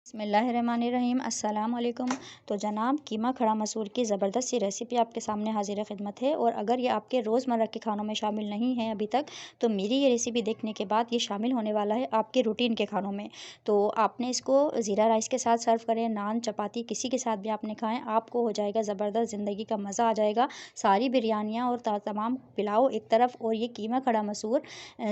बिस्मिल्लाहिर्रहमानिर्रहीम अस्सलाम वालेकुम। तो जनाब कीमा खड़ा मसूर की ज़बरदस्त सी रेसिपी आपके सामने हाजिर खिदमत है। और अगर ये आपके रोज़मर्रा के खानों में शामिल नहीं है अभी तक, तो मेरी ये रेसिपी देखने के बाद ये शामिल होने वाला है आपके रूटीन के खानों में। तो आपने इसको ज़ीरा राइस के साथ सर्व करें, नान चपाती किसी के साथ भी आपने खाएँ, आपको हो जाएगा ज़बरदस्त, ज़िंदगी का मज़ा आ जाएगा। सारी बिरयानियाँ और तमाम पुलाव एक तरफ और ये कीमा खड़ा मसूर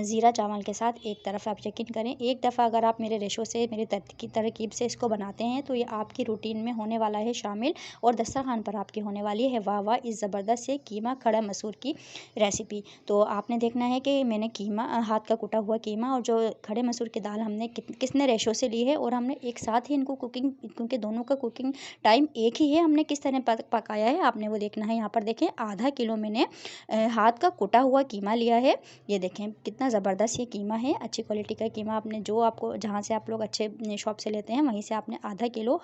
ज़ीरा चावल के साथ एक तरफ। आप यकीन करें, एक दफ़ा अगर आप मेरे रेशो से, मेरे तरकीब से इसको बनाते हैं तो ये आपकी रूटीन में होने वाला है शामिल, और दस्तरखान पर आपकी होने वाली है वाह वाह इस ज़बरदस्त से कीमा खड़ा मसूर की रेसिपी। तो आपने देखना है कि मैंने कीमा, हाथ का कुटा हुआ कीमा और जो खड़े मसूर की दाल हमने किसने रेशो से ली है, और हमने एक साथ ही इनको कुकिंग, क्योंकि दोनों का कुकिंग टाइम एक ही है, हमने किस तरह पकाया है आपने वो देखना है। यहाँ पर देखें, आधा किलो मैंने हाथ का कुटा हुआ कीमा लिया है। ये देखें कितना ज़बरदस्त ये कीमा है, अच्छी क्वालिटी का कीमा। आपने जो आपको जहाँ से आप लोग अच्छे शॉप से लेते हैं वहीं से आपने आधा किलो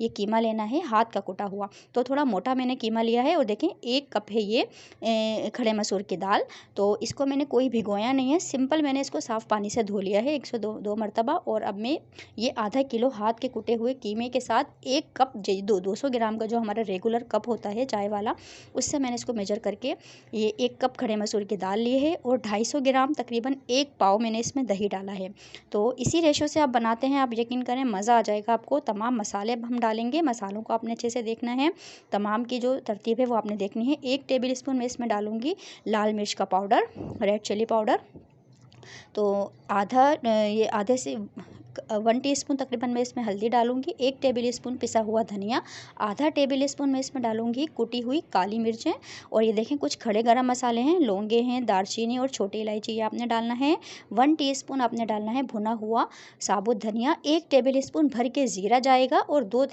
ये कीमा लेना है, हाथ का कुटा हुआ। तो थोड़ा मोटा मैंने कीमा लिया है। और देखें 1 कप है ये खड़े मसूर की दाल। तो इसको मैंने कोई भिगोया नहीं है, सिंपल मैंने इसको साफ़ पानी से धो लिया है 102 मरतबा। और अब मैं ये आधा किलो हाथ के कुटे हुए कीमे के साथ 1 कप 200 ग्राम का जो हमारा रेगुलर कप होता है चाय वाला, उससे मैंने इसको मेजर करके ये 1 कप खड़े मसूर की दाल लिए है। और 250 ग्राम तकरीबन 1 पाव मैंने इसमें दही डाला है। तो इसी रेशो से आप बनाते हैं, आप यकीन करें मज़ा आ जाएगा आपको। तमाम मसाले अब हम डालेंगे, मसालों को आपने अच्छे से देखना है, तमाम की जो तरतीब है वो आपने देखनी है। 1 टेबल स्पून मैं इसमें डालूँगी लाल मिर्च का पाउडर, रेड चिली पाउडर। तो ये आधे से 1 टीस्पून तकरीबन मैं इसमें हल्दी डालूँगी। 1 टेबल स्पून पिसा हुआ धनिया, आधा टेबल स्पून मैं इसमें डालूँगी कुटी हुई काली मिर्चें। और ये देखें कुछ खड़े गरम मसाले हैं, लौंगे हैं, दालचीनी और छोटी इलायची, ये आपने डालना है। 1 टीस्पून आपने डालना है भुना हुआ साबुत धनिया। 1 टेबल स्पून भर के ज़ीरा जाएगा और 2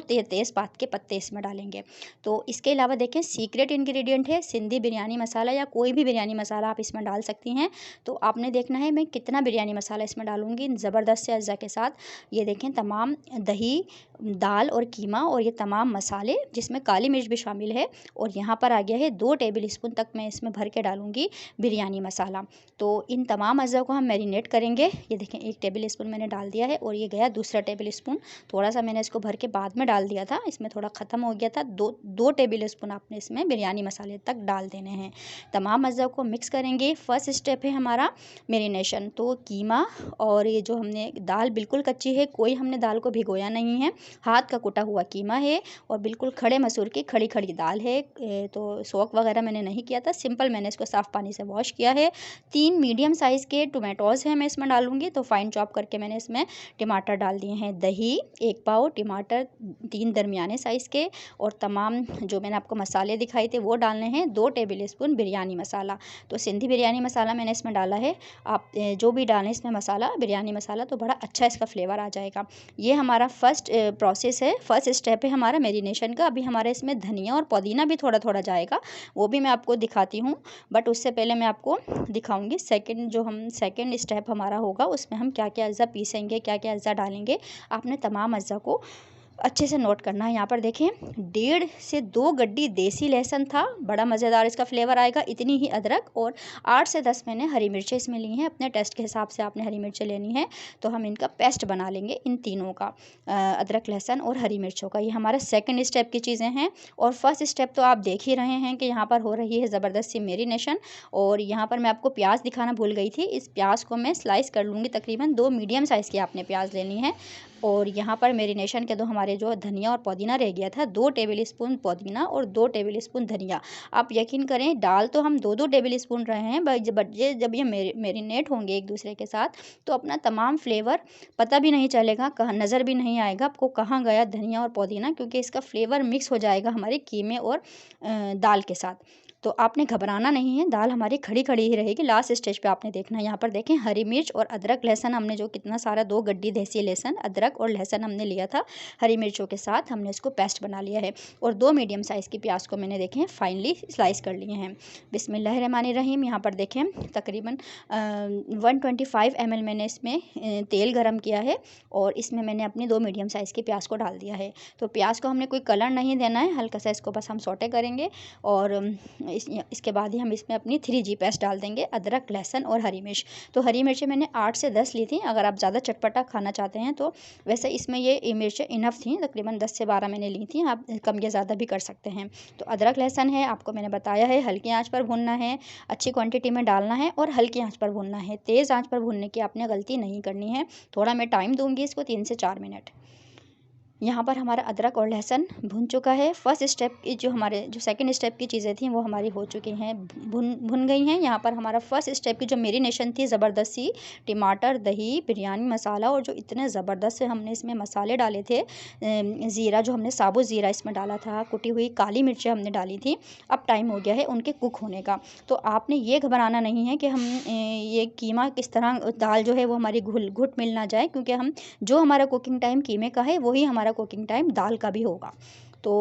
तेज़पात के पत्ते इसमें डालेंगे। तो इसके अलावा देखें सीक्रेट इंग्रेडिएंट है सिंधी बिरयानी मसाला, या कोई भी बिरयानी मसाला आप इसमें डाल सकती हैं। तो आपने देखना है मैं कितना बिरयानी मसाला इसमें डालूँगी ज़बरदस्त से अज़्ज़ा के साथ। ये देखें तमाम दही, दाल और कीमा और ये तमाम मसाले, जिसमें काली मिर्च भी शामिल है। और यहाँ पर आ गया है 2 टेबल स्पून तक मैं इसमें भर के डालूँगी बिरयानी मसाला। तो इन तमाम अज़्ज़ा को हम मैरिनेट करेंगे। ये देखें 1 टेबल स्पून मैंने डाल दिया है, और ये गया दूसरा टेबल स्पून। थोड़ा सा मैंने इसको भर के बाद में डाल दिया था, इसमें थोड़ा ख़त्म हो गया था। 2 टेबल स्पून आपने इसमें बिरयानी मसाले तक डाल देने हैं। तमाम अज़्ज़ा को मिक्स करेंगे। फर्स्ट स्टेप है हमारा मैरिनेशन। तो कीमा और ये जो हमने दाल बिल्कुल कच्ची है, कोई हमने दाल को भिगोया नहीं है, हाथ का कुटा हुआ कीमा है और बिल्कुल खड़े मसूर की खड़ी खड़ी दाल है। तो सोक वगैरह मैंने नहीं किया था, सिंपल मैंने इसको साफ़ पानी से वॉश किया है। 3 मीडियम साइज़ के टोमेटोज़ हैं मैं इसमें डालूँगी, तो फाइन चॉप करके मैंने इसमें टमाटर डाल दिए हैं। दही 1 पाव, टमाटर 3 दरमियाने साइज़ के, और तमाम जो मैंने आपको मसाले दिखाए थे वो डालने हैं। 2 टेबल स्पून बिरयानी मसाला, तो सिंधी बिरयानी मसाला मैंने इसमें डाला है। आप जो भी डालें इसमें मसाला, बिरयानी मसाला, तो बड़ा अच्छा इसका फ्लेवर आ जाएगा। ये हमारा फर्स्ट प्रोसेस है, फर्स्ट स्टेप है हमारा मैरिनेशन का। अभी हमारे इसमें धनिया और पुदीना भी थोड़ा थोड़ा जाएगा, वो भी मैं आपको दिखाती हूँ। बट उससे पहले मैं आपको दिखाऊंगी सेकंड स्टेप हमारा होगा, उसमें हम क्या क्या अज़्ज़ा पीसेंगे, क्या क्या अज़्ज़ा डालेंगे। आपने तमाम अज़्ज़ा को अच्छे से नोट करना है। यहाँ पर देखें 1.5 से 2 गड्डी देसी लहसुन था, बड़ा मज़ेदार इसका फ्लेवर आएगा। इतनी ही अदरक और 8 से 10 मैंने हरी मिर्चें इसमें ली हैं, अपने टेस्ट के हिसाब से आपने हरी मिर्चें लेनी है। तो हम इनका पेस्ट बना लेंगे, इन तीनों का, अदरक लहसुन और हरी मिर्चों का। ये हमारा सेकंड स्टेप की चीज़ें हैं। और फर्स्ट स्टेप तो आप देख ही रहे हैं कि यहाँ पर हो रही है ज़बरदस्त सी मैरिनेशन। और यहाँ पर मैं आपको प्याज दिखाना भूल गई थी, इस प्याज को मैं स्लाइस कर लूँगी। तकरीबन 2 मीडियम साइज़ की आपने प्याज लेनी है। और यहाँ पर मैरिनेशन के हमारे जो धनिया और पुदीना रह गया था, 2 टेबल स्पून पुदीना और 2 टेबल स्पून धनिया। आप यकीन करें डाल तो हम 2-2 टेबल स्पून रहे हैं, बट जब ये मैरिनेट होंगे एक दूसरे के साथ, तो अपना तमाम फ्लेवर पता भी नहीं चलेगा, कहाँ नज़र भी नहीं आएगा आपको कहाँ गया धनिया और पुदीना, क्योंकि इसका फ्लेवर मिक्स हो जाएगा हमारे कीमे और दाल के साथ। तो आपने घबराना नहीं है, दाल हमारी खड़ी खड़ी ही रहेगी। लास्ट स्टेज पे आपने देखना है, यहाँ पर देखें हरी मिर्च और अदरक लहसुन हमने जो कितना सारा 2 गड्डी देसी लहसुन, अदरक और लहसुन हमने लिया था, हरी मिर्चों के साथ हमने इसको पेस्ट बना लिया है। और 2 मीडियम साइज़ की प्याज को मैंने देखें फाइनली स्लाइस कर लिए हैं। बिस्मिल्लाहिर्रहमानिर्रहीम। यहाँ पर देखें तकरीबन 125 ml मैंने इसमें तेल गरम किया है, और इसमें मैंने अपनी 2 मीडियम साइज़ की प्याज को डाल दिया है। तो प्याज को हमने कोई कलर नहीं देना है, हल्का सा इसको बस हम सौटे करेंगे। और इसके बाद ही हम इसमें अपनी 3G पेस्ट डाल देंगे, अदरक, लहसुन और हरी मिर्च। तो हरी मिर्चें मैंने 8 से 10 ली थी। अगर आप ज़्यादा चटपटा खाना चाहते हैं तो वैसे इसमें ये मिर्चें इनफ थी, तकरीबन 10 से 12 मैंने ली थी, आप कम या ज़्यादा भी कर सकते हैं। तो अदरक लहसुन है, आपको मैंने बताया है, हल्की आँच पर भूनना है, अच्छी क्वांटिटी में डालना है और हल्की आँच पर भूनना है। तेज़ आँच पर भूनने की आपने गलती नहीं करनी है। थोड़ा मैं टाइम दूँगी इसको 3 से 4 मिनट। यहाँ पर हमारा अदरक और लहसुन भुन चुका है। फर्स्ट स्टेप की जो सेकंड स्टेप की चीज़ें थी वो हमारी हो चुकी हैं, भुन गई हैं। यहाँ पर हमारा फर्स्ट स्टेप की जो मेरिनेशन थी ज़बरदस्त सी, टमाटर, दही, बिरयानी मसाला और जो इतने ज़बरदस्त से हमने इसमें मसाले डाले थे, ज़ीरा जो हमने साबुत ज़ीरा इसमें डाला था, कुटी हुई काली मिर्चें हमने डाली थी। अब टाइम हो गया है उनके कुक होने का। तो आपने ये घबराना नहीं है कि हम ये कीमा किस तरह, दाल जो है वो हमारी घुट मिल ना जाए, क्योंकि हम जो हमारा कुकिंग टाइम कीमे का है वही हमारा कुकिंग टाइम दाल का भी होगा। तो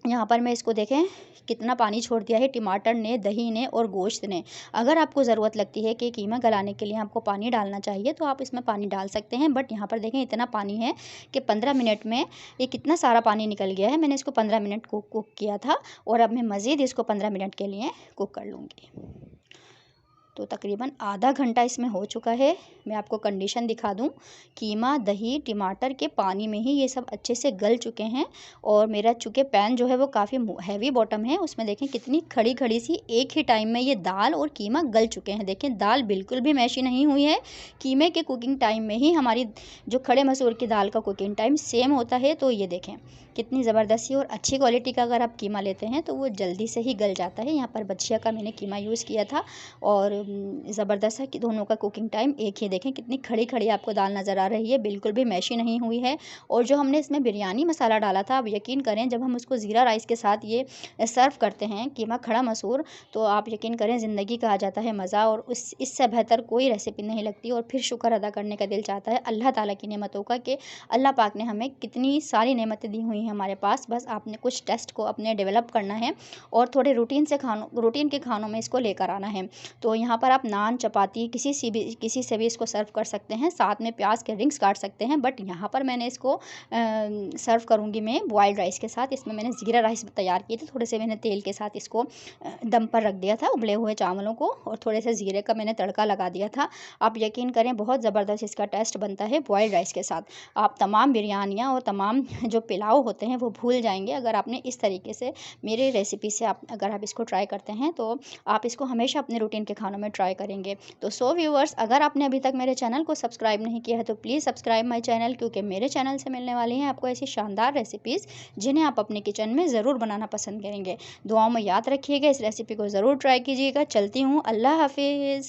यहाँ पर मैं इसको देखें कितना पानी छोड़ दिया है टमाटर ने, दही ने और गोश्त ने। अगर आपको ज़रूरत लगती है कि कीमा गलाने के लिए आपको पानी डालना चाहिए तो आप इसमें पानी डाल सकते हैं, बट यहाँ पर देखें इतना पानी है कि 15 मिनट में ये कितना सारा पानी निकल गया है। मैंने इसको 15 मिनट कुक किया था और अब मैं मज़ीद इसको 15 मिनट के लिए कुक कर लूँगी। तो तकरीबन आधा घंटा इसमें हो चुका है। मैं आपको कंडीशन दिखा दूं, कीमा, दही, टमाटर के पानी में ही ये सब अच्छे से गल चुके हैं। और मेरा चूँकि पैन जो है वो काफ़ी हैवी बॉटम है, उसमें देखें कितनी खड़ी खड़ी सी एक ही टाइम में ये दाल और कीमा गल चुके हैं। देखें दाल बिल्कुल भी मैशी नहीं हुई है। कीमे के कुकिंग टाइम में ही हमारी जो खड़े मसूर की दाल का कुकिंग टाइम सेम होता है। तो ये देखें कितनी ज़बरदस्ती और अच्छी क्वालिटी का अगर आप कीमा लेते हैं तो वो जल्दी से ही गल जाता है। यहाँ पर बछिया का मैंने कीमा यूज़ किया था और ज़बरदस्त है कि दोनों का कुकिंग टाइम एक ही। देखें कितनी खड़ी खड़ी आपको दाल नज़र आ रही है, बिल्कुल भी मैशी नहीं हुई है। और जो हमने इसमें बिरयानी मसाला डाला था, आप यकीन करें जब हम उसको ज़ीरा राइस के साथ ये सर्व करते हैं कीमा खड़ा मसूर, तो आप यकीन करें ज़िंदगी का आ जाता है मज़ा। और इससे बेहतर कोई रेसिपी नहीं लगती। और फिर शुक्र अदा करने का दिल चाहता है अल्लाह ताला की नेमतों का कि अल्लाह पाक ने हमें कितनी सारी नेमतें दी हुई हैं हमारे पास। बस आपने कुछ टेस्ट को अपने डेवलप करना है और थोड़े रूटीन के खानों में इसको लेकर आना है। तो यहाँ पर आप नान, चपाती किसी से भी इसको सर्व कर सकते हैं। साथ में प्याज के रिंग्स काट सकते हैं, बट यहाँ पर मैंने इसको सर्व करूँगी मैं बॉइल्ड राइस के साथ। इसमें मैंने ज़ीरा राइस तैयार किए थे, थोड़े से मैंने तेल के साथ इसको दम पर रख दिया था, उबले हुए चावलों को, और थोड़े से ज़ीरे का मैंने तड़का लगा दिया था। आप यकीन करें बहुत ज़बरदस्त इसका टेस्ट बनता है बॉइल्ड राइस के साथ। आप तमाम बिरयानियाँ और तमाम जो पुलाव होते हैं वो भूल जाएंगे अगर आपने इस तरीके से मेरी रेसिपी से अगर आप इसको ट्राई करते हैं, तो आप इसको हमेशा अपने रूटीन के खानों में ट्राई करेंगे। तो सो व्यूअर्स, अगर आपने अभी तक मेरे चैनल को सब्सक्राइब नहीं किया है तो प्लीज़ सब्सक्राइब माय चैनल, क्योंकि मेरे चैनल से मिलने वाली हैं आपको ऐसी शानदार रेसिपीज़ जिन्हें आप अपने किचन में ज़रूर बनाना पसंद करेंगे। दुआओं में याद रखिएगा, इस रेसिपी को ज़रूर ट्राई कीजिएगा। चलती हूँ, अल्लाह हाफिज़।